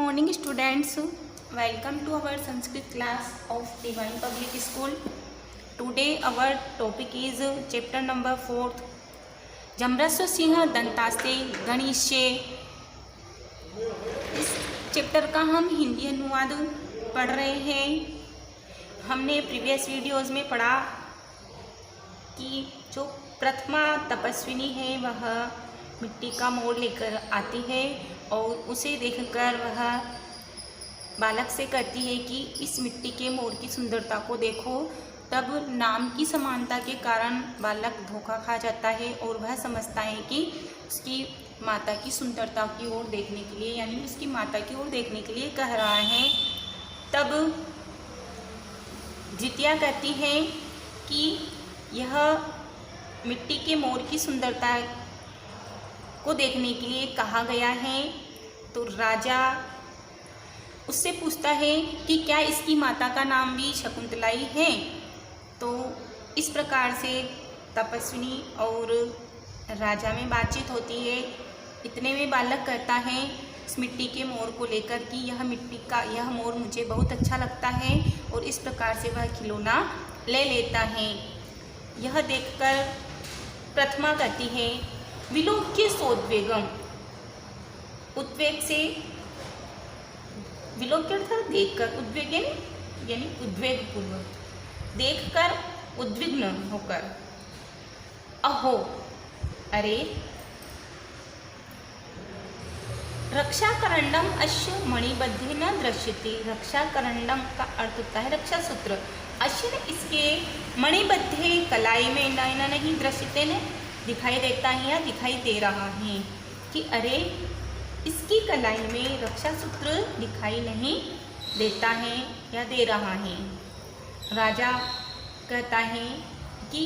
morning students, welcome to our Sanskrit class of Divine Public School. Today our topic is chapter number 4 जम्रस्व Singh दंतास्ते गणिष्ये। इस chapter का हम हिंदी अनुवाद पढ़ रहे हैं। हमने प्रीवियस वीडियोस में पढ़ा कि जो प्रथमा तपस्विनी है वह मिट्टी का मोड़ लेकर आती है और उसे देखकर वह बालक से कहती है कि इस मिट्टी के मोड़ की सुंदरता को देखो। तब नाम की समानता के कारण बालक धोखा खा जाता है और वह समझता है कि उसकी माता की सुंदरता की ओर देखने के लिए, यानी उसकी माता की ओर देखने के लिए कह रहा है। तब जितिया कहती है कि यह मिट्टी के मोर की सुंदरता को देखने के लिए कहा गया है। तो राजा उससे पूछता है कि क्या इसकी माता का नाम भी शकुंतलाई है। तो इस प्रकार से तपस्विनी और राजा में बातचीत होती है। इतने में बालक कहता है इस मिट्टी के मोर को लेकर कि यह मोर मुझे बहुत अच्छा लगता है, और इस प्रकार से वह खिलौना ले लेता है। यह देखकर प्रथमा कहती है विलोक्य सोद्वेगम, उद्वेग से, विलोक्य अर्थात देखकर, उद्वेग यानी उद्वेग पूर्वक, देखकर उद्विग्न होकर, अहो अरे, रक्षाकरंडम अश्य मणिबद्धे न दृश्यते। रक्षाकरंडम का अर्थ होता है रक्षा सूत्र। अश्य ने इसके मणिबद्धे कलाई में नयना नहीं दृश्यते ने दिखाई देता है या दिखाई दे रहा है कि अरे इसकी कलाई में रक्षा सूत्र दिखाई नहीं देता है या दे रहा है। राजा कहता है कि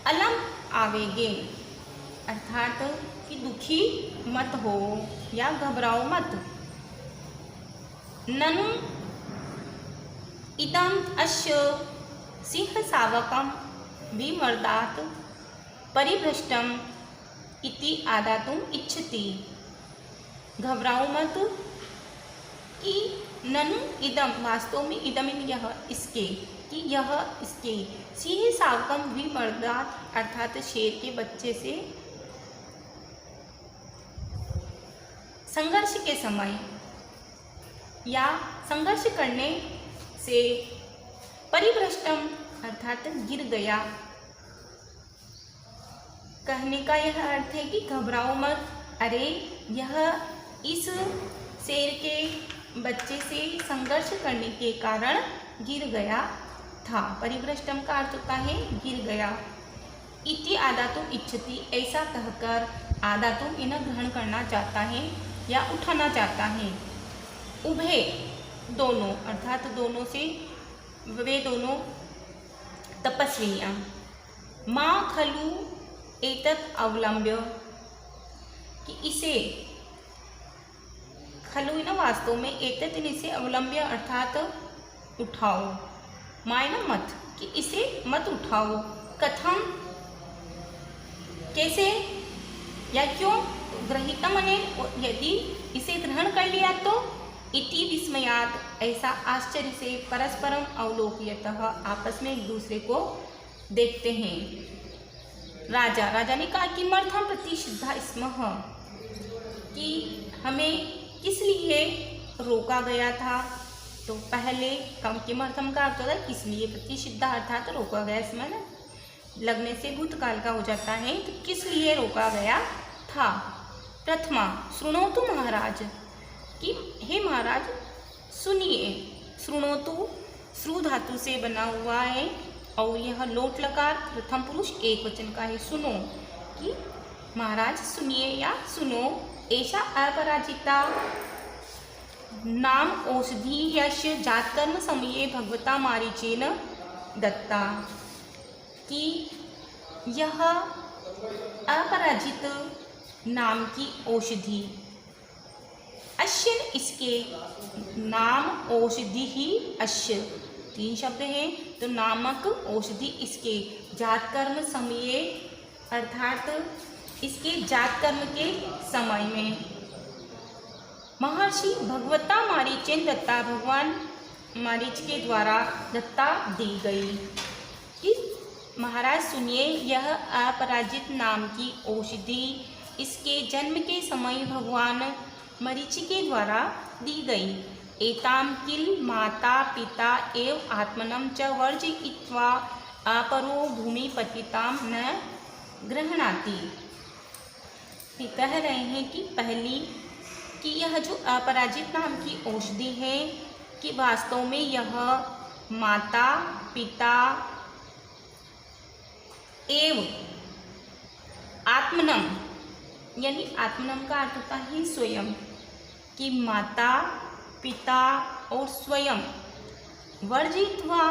अलम आवेगे, अर्थात कि दुखी मत हो या घबराओ मत। ननु इदम अश्य सिंह सावकम विमर्दात परिभ्रष्टम इति आदातुम इच्छति। घबराओ मत कि ननु इदम, वास्तव में इदम यह इसके, कि यह इसके, सिंह सावकम विमर्दात अर्थात शेर के बच्चे से संघर्ष के समय या संघर्ष करने से, परिभ्रष्टम अर्थात गिर गया। कहने का यह अर्थ है कि घबराओ मत, अरे यह इस शेर के बच्चे से संघर्ष करने के कारण गिर गया था। परिभ्रष्टम का अर्थ होता है गिर गया। इति आदातुम इच्छति, ऐसा कहकर आदातुम इन्हें ग्रहण करना चाहता है या उठाना चाहता है। उभे दोनों, अर्थात दोनों से, वे दोनों तपस्विनियाँ, माँ खलु एतत् अवलंब्य, कि इसे, खलु न वास्तव में, एतत् इसे, अवलंब्य अर्थात उठाओ, मायना मत, कि इसे मत उठाओ। कथम कैसे या क्यों, ग्रहीता मने यदि इसे ग्रहण कर लिया तो, इति विस्मयात ऐसा आश्चर्य से, परस्परम अवलोकयतः आपस में एक दूसरे को देखते हैं। राजा ने कहा कि मर्थम प्रतिषिद्धा स्मः, कि हमें किस लिए रोका गया था। तो पहले कम किमर्थम का अर्थ होता है किस लिए, प्रतिषिद्धा अर्थात रोका गया, इसमें ना लगने से भूतकाल का हो जाता है। तो किस लिए रोका गया था। प्रथमा शृणोतु महाराज, कि हे महाराज सुनिए। शृणोतु श्रु धातु से बना हुआ है और यह लोट लकार प्रथम पुरुष एक वचन का है। सुनो, कि महाराज सुनिए या सुनो। ऐसा अपराजिता नाम औषधि यश जातकर्म समये भगवता मारीचेन दत्ता, कि यह अपराजित नाम की औषधि, अश्य इसके, नाम औषधि ही अश्य, तीन शब्द हैं। तो नामक औषधि इसके, जात कर्म समये अर्थात इसके जात कर्म के समय में, महर्षि भगवता मारीचेन दत्ता भगवान मारीच के द्वारा दत्ता दी गई। कि महाराज सुनिए, यह अपराजित नाम की औषधि इसके जन्म के समय भगवान मरीचि के द्वारा दी गई। एताम किल माता पिता एव आत्मनं च वर्जयित्वा अपरो भूमिपतिताम न गृह्णाति। कह रहे हैं कि पहली कि यह जो अपराजित नाम की औषधि है कि वास्तव में यह माता पिता एव आत्मनम, यानी आत्मनम का अर्थ होता है स्वयं, कि माता पिता और स्वयं वर्जित्वा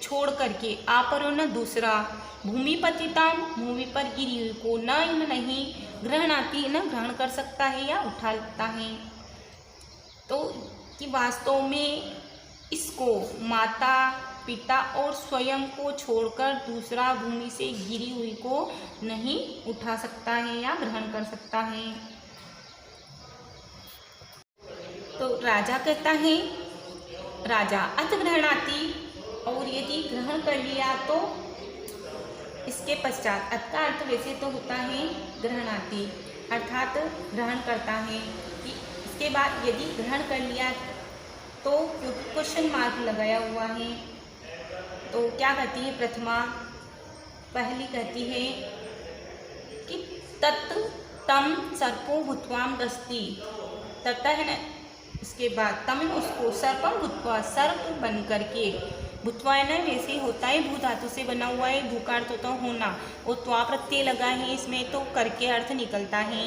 छोड़ करके आपरो न दूसरा भूमिपतिताम भूमि पर गिरी हुई को न नहीं ग्रहणाती न ग्रहण कर सकता है या उठा लेता है। तो कि वास्तव में इसको माता पिता और स्वयं को छोड़कर दूसरा भूमि से गिरी हुई को नहीं उठा सकता है या ग्रहण कर सकता है। तो राजा कहता है, राजा अथ ग्रहणाति, और यदि ग्रहण कर लिया तो इसके पश्चात, अथ का अर्थ वैसे तो होता है ग्रहणाति, अर्थात ग्रहण करता है। कि इसके बाद यदि ग्रहण कर लिया तो क्वेश्चन मार्क लगाया हुआ है, तो क्या कहती है प्रथमा, पहली कहती है कि तत् तम सर्पो भूत्वाम दस्ती, ततः है ना, इसके बाद तम उसको सर्पम भूत्वा, सर्प बन करके, भूत्वा है ना वैसे होता है भू धातु से बना हुआ है, भू का अर्थ होता है होना, वो त्वा प्रत्यय लगा है इसमें तो करके अर्थ निकलता है,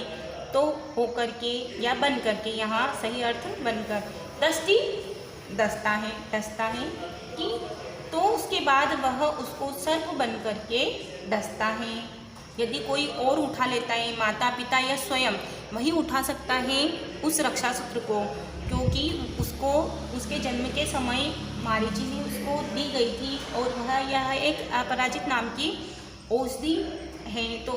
तो हो करके या बन करके, यहाँ सही अर्थ बनकर, दस्ती दस्ता है, डसता है कि, तो उसके बाद वह उसको सर्प बन करके डसता है। यदि कोई और उठा लेता है, माता पिता या स्वयं, वही उठा सकता है उस रक्षा सूत्र को, क्योंकि उसको उसके जन्म के समय मारीचि ने उसको दी गई थी और वह यह एक अपराजित नाम की औषधि है। तो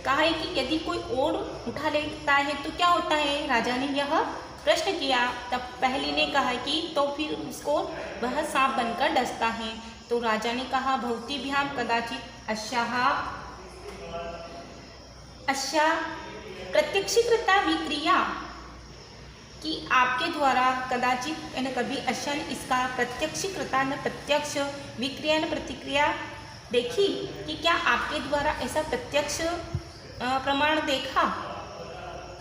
कहा है कि यदि कोई और उठा लेता है तो क्या होता है, राजा ने यह प्रश्न किया। तब पहली ने कहा कि तो फिर उसको वह सांप बनकर डसता है। तो राजा ने कहा, भवतीभ्याम कदाचित अस्या प्रत्यक्षीकृता विक्रिया, कि आपके द्वारा कदाचित न कभी अशन इसका प्रत्यक्षीकृता न प्रत्यक्ष विक्रिया न प्रतिक्रिया देखी, कि क्या आपके द्वारा ऐसा प्रत्यक्ष प्रमाण देखा।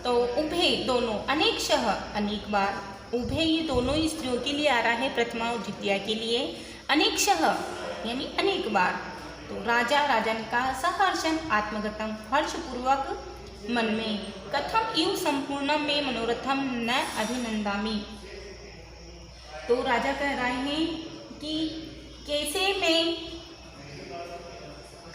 तो उभे दोनों, अनेकशः अनेक बार, उभे ये दोनों ही स्त्रियों के लिए आ रहा है, प्रथमा और द्वितीया के लिए, अनेकशः यानी अनेक बार। तो राजा ने कहा, सहर्षन आत्मगतम, हर्षपूर्वक मन में, कथम इव संपूर्ण में मनोरथम न अभिनंदामि। तो राजा कह रहे हैं कि कैसे मैं,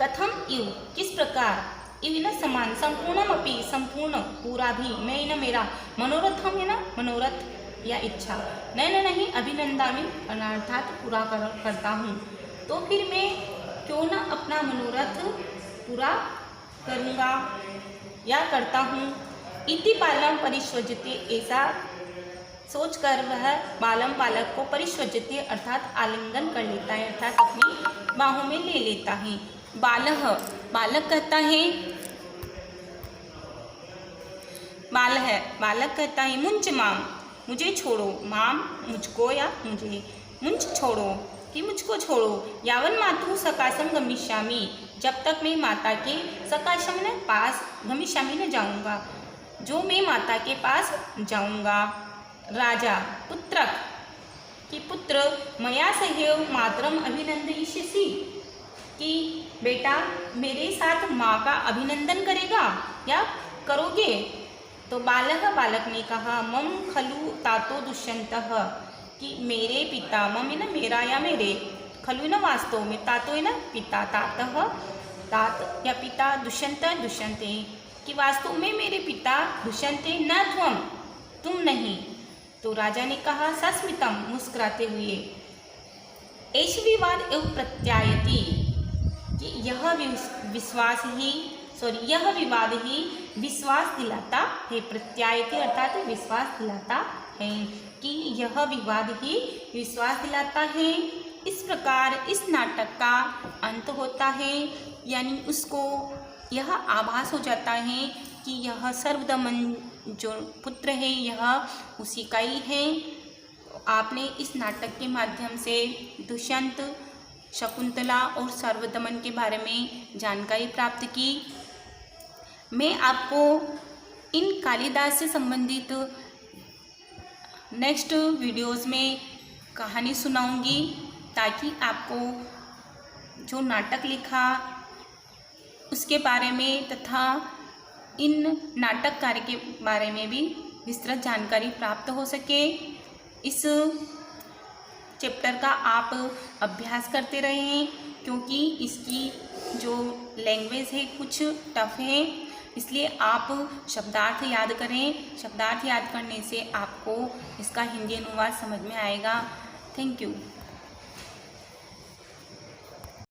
कथम इव किस प्रकार, इव न समान, संपूर्णम अपि संपूर्ण पूरा भी, मैं न मेरा, मनोरथम है ना मनोरथ या इच्छा, नहीं अभिनंदामि अर्थात पूरा करता हूँ। तो फिर मैं क्यों न अपना मनोरथ पूरा करूँगा या करता हूँ। इति बालम परिष्वज्यते, ऐसा सोचकर वह बालम बालक को परिष्वज्यते अर्थात आलिंगन कर लेता है, अर्थात अपनी बाहों में ले लेता है। बालह, बालक कहता है, बालक कहता है, मुंच माम, मुझे छोड़ो, माम मुझको या मुझे, मुंच छोड़ो कि मुझको छोड़ो, यावन मातु सकाशम गमिष्यामि, जब तक मैं माता के सकाशम न पास, गमिष्यामि न जाऊंगा, जो मैं माता के पास जाऊंगा। राजा पुत्रक, कि पुत्र मया सहैव मातरम अभिनंदयिष्यसि, कि बेटा मेरे साथ माँ का अभिनंदन करेगा या करोगे। तो बालक ने कहा, मम खलु तातो दुष्यंतः, कि मेरे पिता, मम है ना मेरा या मेरे, खलु न वास्तव में, तातो है ना पिता, तातः तात या पिता, दुष्यंते, कि वास्तव में मेरे पिता दुष्यंते, न त्वम तुम नहीं। तो राजा ने कहा, सस्मितम मुस्कुराते हुए, एष विवाद एव प्रत्यायति, कि यह विवाद ही विश्वास दिलाता है। प्रत्यायति अर्थात विश्वास दिलाता है कि यह विवाद ही विश्वास दिलाता है। इस प्रकार इस नाटक का अंत होता है, यानी उसको यह आभास हो जाता है कि यह सर्वदमन जो पुत्र है यह उसी का ही है। आपने इस नाटक के माध्यम से दुष्यंत, शकुंतला और सर्वदमन के बारे में जानकारी प्राप्त की। मैं आपको इन कालिदास से संबंधित नेक्स्ट वीडियोस में कहानी सुनाऊंगी, ताकि आपको जो नाटक लिखा उसके बारे में तथा इन नाटककार के बारे में भी विस्तृत जानकारी प्राप्त हो सके। इस चैप्टर का आप अभ्यास करते रहें, क्योंकि इसकी जो लैंग्वेज है कुछ टफ है, इसलिए आप शब्दार्थ याद करें। शब्दार्थ याद करने से आपको इसका हिंदी अनुवाद समझ में आएगा। Thank you.